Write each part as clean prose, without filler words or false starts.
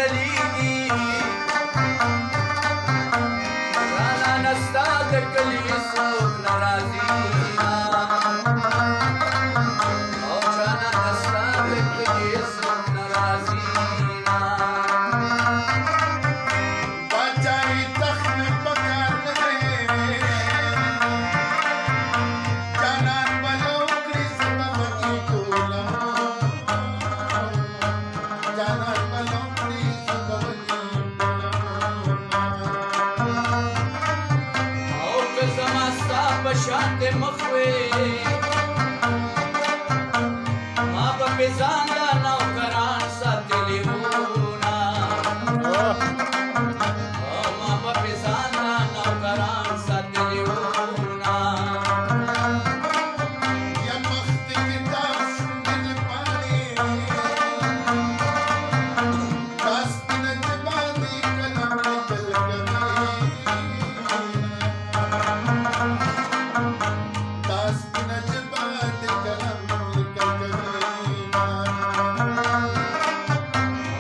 چلیږي جانانه ستا د کلي څوک نه راځي او جانانه ستا د کلي څوک نه راځي باچاهي تخت مې په کار نه دی جانان به له وکړي زما بچي ټوله جانان به له وکړي زما بچي او که زما ستا په شان د مخ وې ما به پې ځان له نوکران ساتلي وونه ما به پې ځان له نوکران ساتلي وونه یا مخته کتاب شونډې دې پاڼې دا سپینه چې باندې قلم لیکل کوي دا سپینه چې باندې قلم لیکل کوي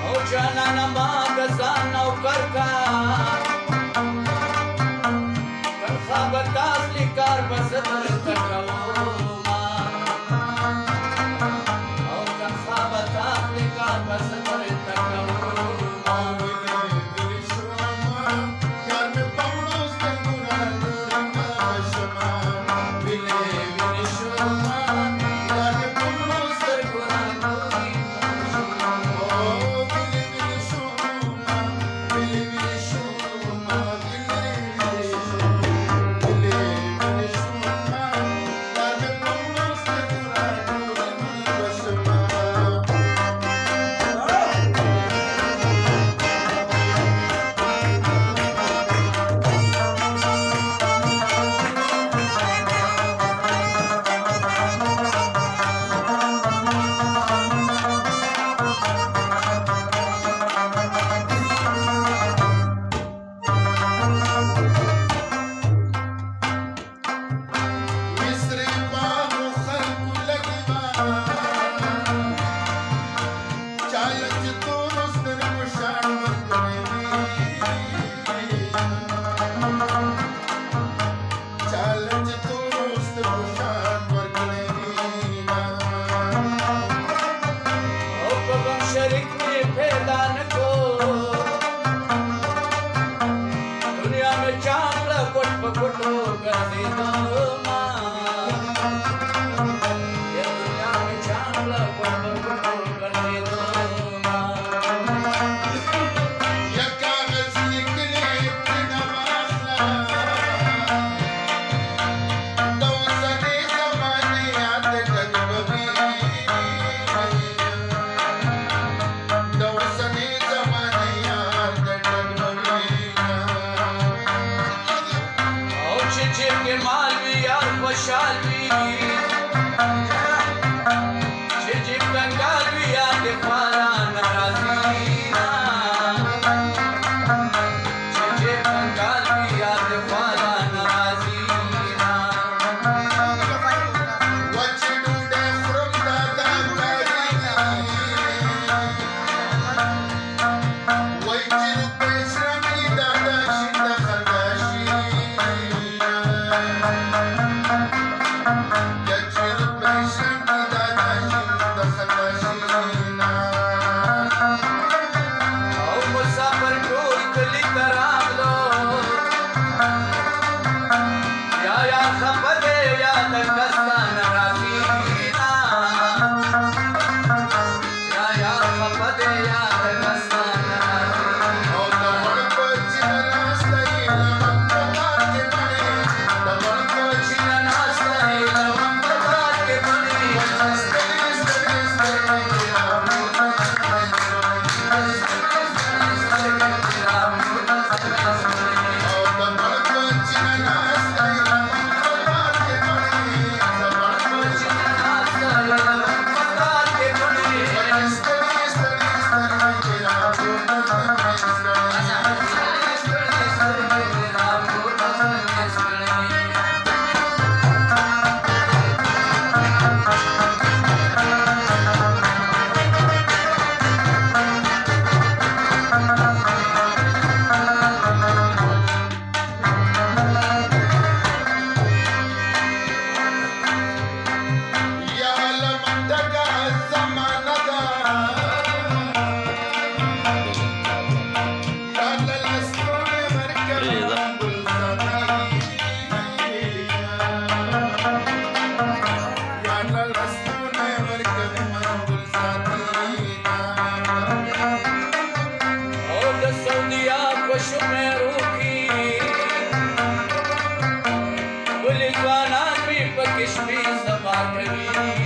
او جانانه ما د ځان نوکر کا تنخوا به تاخلي کار به زه درته کومه او تنخوا به تاخلي کار به زه درته کومه ویلې شومه یار مې په وړو سترګو راټولېږه شمه ویلې ویلې شومه یار مې په وړو سترګو راټولېږه او ویلې ویلې شومه ویلې ویلې شومه ویلې ویلې شومه یار مې په وړو سترګو راټولېږه شمه مصري باغو خلکو لګي با چاله چې تورو سترګو شان ورکړی وي چاله چې تورو سترګو شان ورکړی وي او په غم شریک مې پیدا نه کو دنیا مې چاکړه ګوټ په ګوټو ګرځېدمه یا دنیا مې چاکړه ګوټ په ګوټو ګرځېدمه یا کاغذ لیکلی پرېنه واخله د اوسنۍ زمانې یاد ټکوي د اوسنۍ زمانې یاد ټکوي او چې جیب کې مال وي یار خوشحال وي چې جیب کنګال وي یار د خواله نه راځي چې جیب کنګال وي یار د خواله نه راځي وچې ډوډۍ خورم دا کارېږي وایي چې روپۍ سره مې دا شي دا خندا شي یا چې روپۍ पाठवी